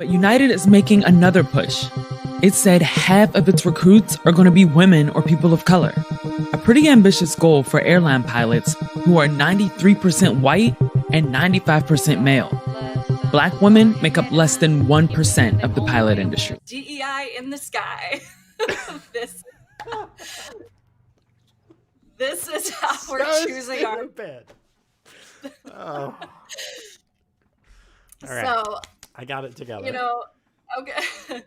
But United is making another push. It said half of its recruits are going to be women or people of color. A pretty ambitious goal for airline pilots who are 93% white and 95% male. Black women make up less than 1% of the pilot industry. DEI in the sky. This is how we're choosing our bed. Oh. All right. So I got it together. Okay.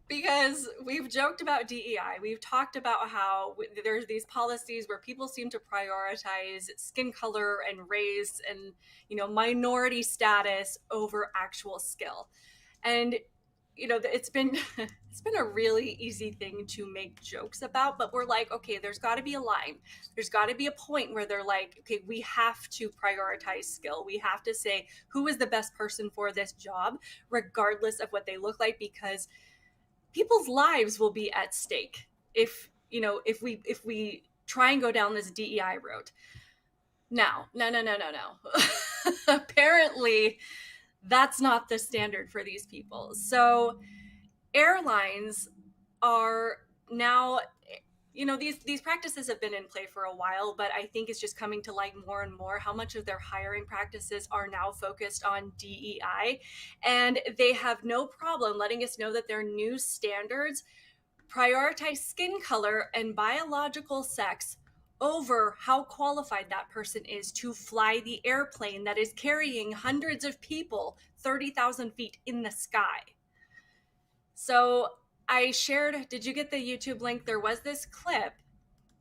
Because we've joked about DEI. We've talked about how there's these policies where people seem to prioritize skin color and race and, minority status over actual skill. And, it's been a really easy thing to make jokes about, but we're like, okay, there's got to be a line. There's got to be a point where they're like, okay, we have to prioritize skill. We have to say who is the best person for this job, regardless of what they look like, because people's lives will be at stake if we try and go down this DEI route. No. Apparently, that's not the standard for these people. So airlines are now, these practices have been in play for a while, but I think it's just coming to light more and more how much of their hiring practices are now focused on DEI. And they have no problem letting us know that their new standards prioritize skin color and biological sex over how qualified that person is to fly the airplane that is carrying hundreds of people 30,000 feet in the sky. So I shared, did you get the YouTube link? There was this clip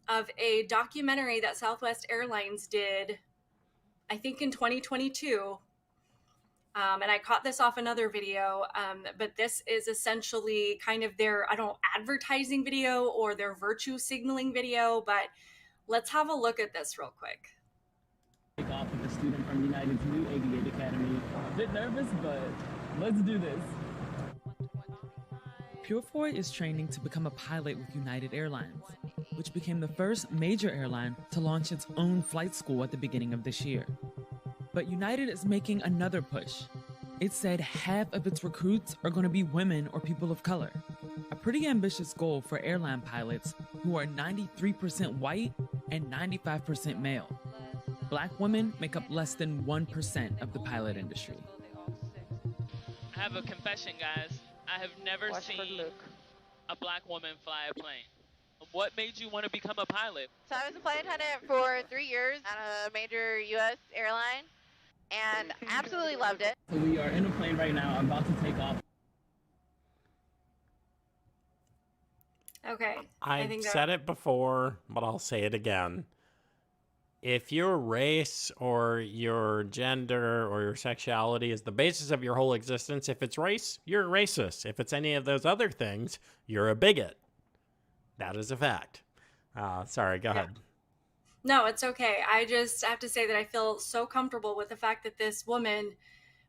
of a documentary that Southwest Airlines did, I think in 2022. And I caught this off another video, but this is essentially kind of their, advertising video or their virtue signaling video, but let's have a look at this real quick. Take off with a student from United's new Aviate Academy. A bit nervous, but let's do this. Purefoy is training to become a pilot with United Airlines, which became the first major airline to launch its own flight school at the beginning of this year. But United is making another push. It said half of its recruits are going to be women or people of color. A pretty ambitious goal for airline pilots who are 93% white and 95% male. Black women make up less than 1% of the pilot industry. I have a confession, guys. I have never seen a black woman fly a plane. What made you want to become a pilot? So I was a flight attendant for 3 years at a major U.S. airline, and absolutely loved it. So we are in a plane right now, about to take off. Okay. I've said it before, but I'll say it again. If your race or your gender or your sexuality is the basis of your whole existence, if it's race, you're a racist. If it's any of those other things, you're a bigot. That is a fact. Sorry, go ahead. No, it's okay. I just have to say that I feel so comfortable with the fact that this woman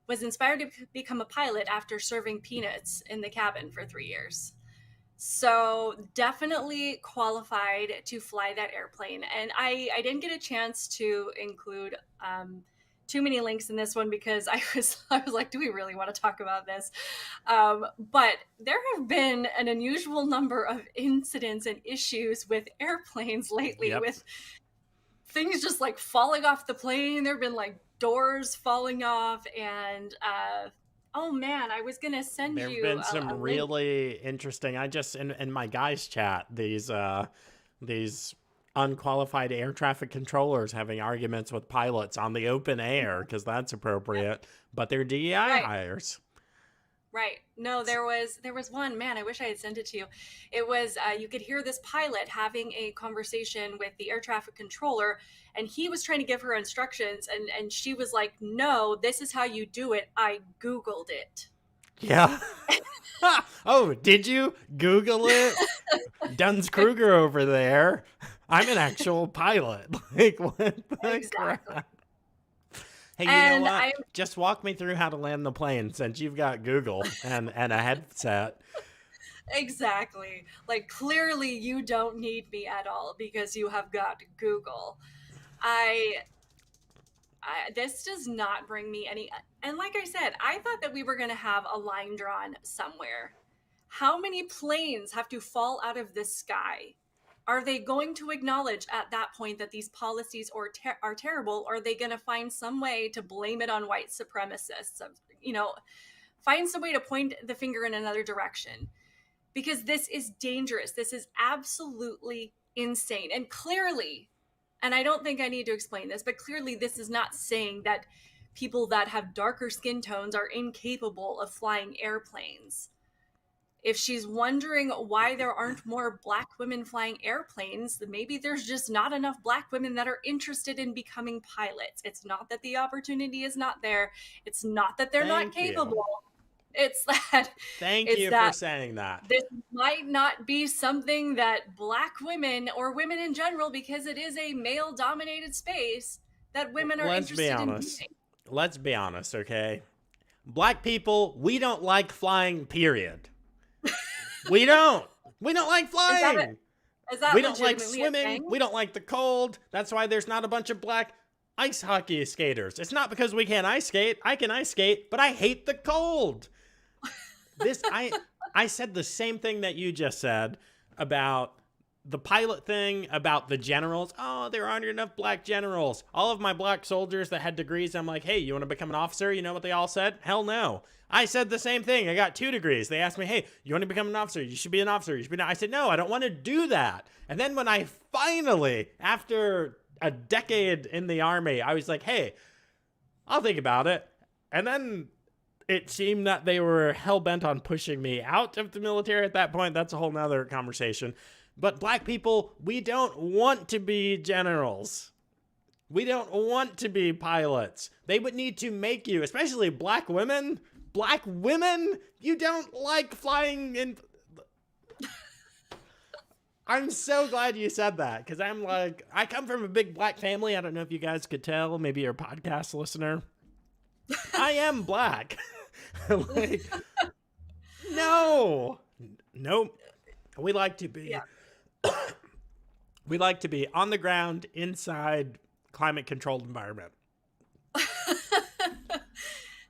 was inspired to become a pilot after serving peanuts in the cabin for 3 years. So definitely qualified to fly that airplane. And I didn't get a chance to include too many links in this one because I was like, do we really want to talk about this? But there have been an unusual number of incidents and issues with airplanes lately, with things just like falling off the plane. There have been like doors falling off and oh man, I was gonna send you. There have been some really interesting. I just in my guys chat these unqualified air traffic controllers having arguments with pilots on the open air because that's appropriate, but they're DEI hires. Right. No, there was one, man, I wish I had sent it to you. It was, you could hear this pilot having a conversation with the air traffic controller, and he was trying to give her instructions, and she was like, no, this is how you do it. I Googled it. Yeah. Oh, did you Google it? Duns-Kruger over there. I'm an actual pilot. Like, what the crap? Hey, you know what? Just walk me through how to land the plane since you've got Google and a headset. Exactly. Like, clearly you don't need me at all because you have got Google. This does not bring me And like I said, I thought that we were going to have a line drawn somewhere. How many planes have to fall out of the sky? Are they going to acknowledge at that point that these policies are terrible? Or are they going to find some way to blame it on white supremacists? Find some way to point the finger in another direction. Because this is dangerous. This is absolutely insane. And clearly, and I don't think I need to explain this, but clearly this is not saying that people that have darker skin tones are incapable of flying airplanes. If she's wondering why there aren't more Black women flying airplanes, then maybe there's just not enough Black women that are interested in becoming pilots. It's not that the opportunity is not there. It's not that they're not capable. It's that. Thank you for saying that. This might not be something that Black women or women in general, because it is a male-dominated space, that women are interested in doing. Let's be honest, okay? Black people, we don't like flying, period. We don't. We don't like flying. We don't like swimming. We don't like the cold. That's why there's not a bunch of Black ice hockey skaters. It's not because we can't ice skate. I can ice skate, but I hate the cold. I said the same thing that you just said about the pilot thing, about the generals. Oh, there aren't enough Black generals. All of my Black soldiers that had degrees, I'm like, hey, you want to become an officer? You know what they all said? Hell no. I said the same thing. I got 2 degrees. They asked me, hey, you want to become an officer? You should be an officer. I said, no, I don't want to do that. And then when I finally, after a decade in the Army, I was like, hey, I'll think about it. And then it seemed that they were hell-bent on pushing me out of the military at that point. That's a whole nother conversation. But Black people, we don't want to be generals. We don't want to be pilots. They would need to make you, especially Black women. Black women, you don't like flying in. I'm so glad you said that, because I'm like, I come from a big Black family. I don't know if you guys could tell. Maybe you're a podcast listener. I am Black. Like, no. Nope. We like to be. Yeah. We like to be on the ground, inside, climate-controlled environment.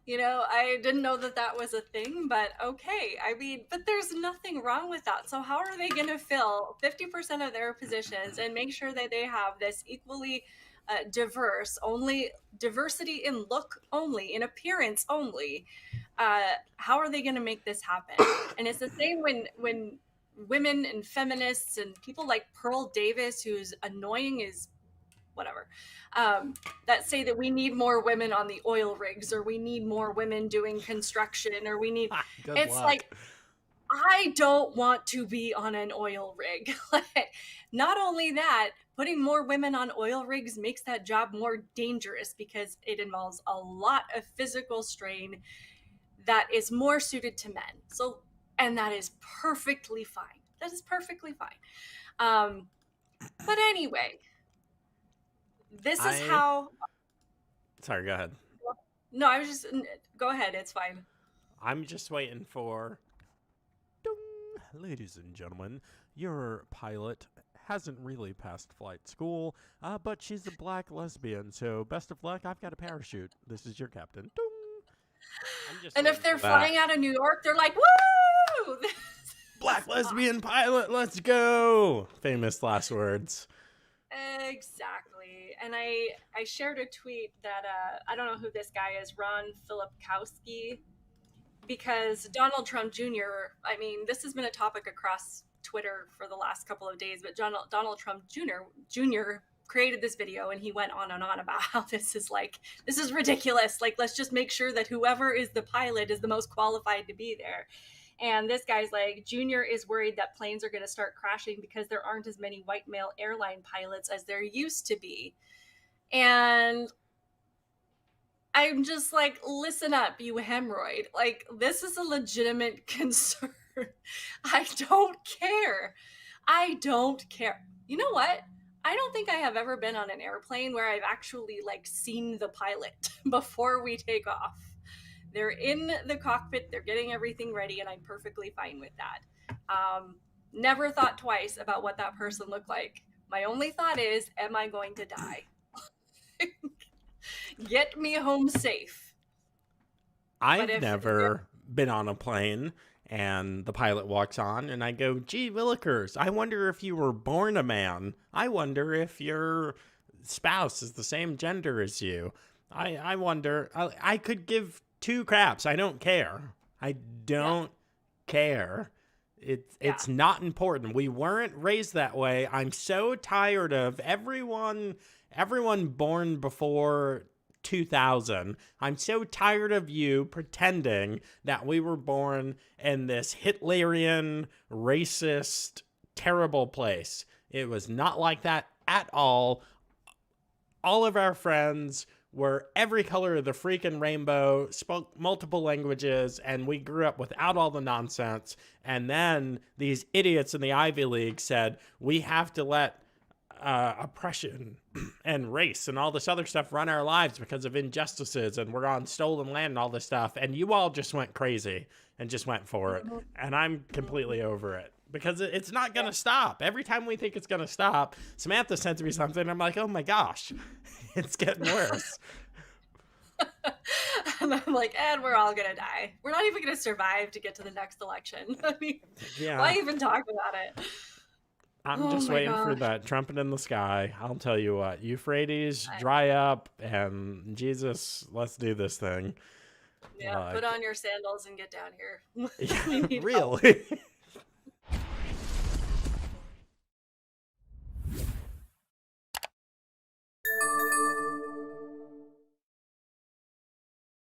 I didn't know that was a thing, but okay. I mean, but there's nothing wrong with that. So how are they going to fill 50% of their positions and make sure that they have this equally diverse, only diversity in look only, in appearance only? How are they going to make this happen? And it's the same when women and feminists and people like Pearl Davis, who's annoying as whatever, that say that we need more women on the oil rigs, or we need more women doing construction, or we need, it's luck. Like, I don't want to be on an oil rig. Not only that, putting more women on oil rigs makes that job more dangerous, because it involves a lot of physical strain that is more suited to men. So, and that is perfectly fine. That is perfectly fine. But anyway, this is how. Sorry, go ahead. No, I was just. Go ahead. It's fine. I'm just waiting for. Ladies and gentlemen, your pilot hasn't really passed flight school, but she's a Black lesbian, so best of luck. I've got a parachute. This is your captain. And if they're flying out of New York, they're like, woo! Black lesbian pilot, let's go! Famous last words. Exactly. And I shared a tweet that, I don't know who this guy is, Ron Filipkowski, because Donald Trump Jr., I mean, this has been a topic across Twitter for the last couple of days, but Donald Trump Jr. created this video, and he went on and on about how this is ridiculous. Like, let's just make sure that whoever is the pilot is the most qualified to be there. And this guy's like, Junior is worried that planes are going to start crashing because there aren't as many white male airline pilots as there used to be. And I'm just like, listen up, you hemorrhoid. Like, this is a legitimate concern. I don't care. You know what? I don't think I have ever been on an airplane where I've actually seen the pilot before we take off. They're in the cockpit, they're getting everything ready, and I'm perfectly fine with that. Never thought twice about what that person looked like. My only thought is, am I going to die? Get me home safe. I've never been on a plane and the pilot walks on and I go, gee, Willikers, I wonder if you were born a man. I wonder if your spouse is the same gender as you. I wonder, I could give two craps. I don't care. I don't care. It's not important. We weren't raised that way. I'm so tired of everyone born before 2000. I'm so tired of you pretending that we were born in this Hitlerian, racist, terrible place. It was not like that at all. All of our friends were every color of the freaking rainbow, spoke multiple languages, and we grew up without all the nonsense. And then these idiots in the Ivy League said, we have to let oppression and race and all this other stuff run our lives because of injustices, and we're on stolen land and all this stuff. And you all just went crazy and just went for it. And I'm completely over it because it's not going to stop. Every time we think it's going to stop, Samantha sends me something. I'm like, oh my gosh, it's getting worse. And I'm like, and we're all going to die. We're not even going to survive to get to the next election. I mean, why even talk about it? I'm just waiting for that trumpet in the sky. I'll tell you what, Euphrates, dry up, and Jesus, let's do this thing. Yeah, put on your sandals and get down here. Really?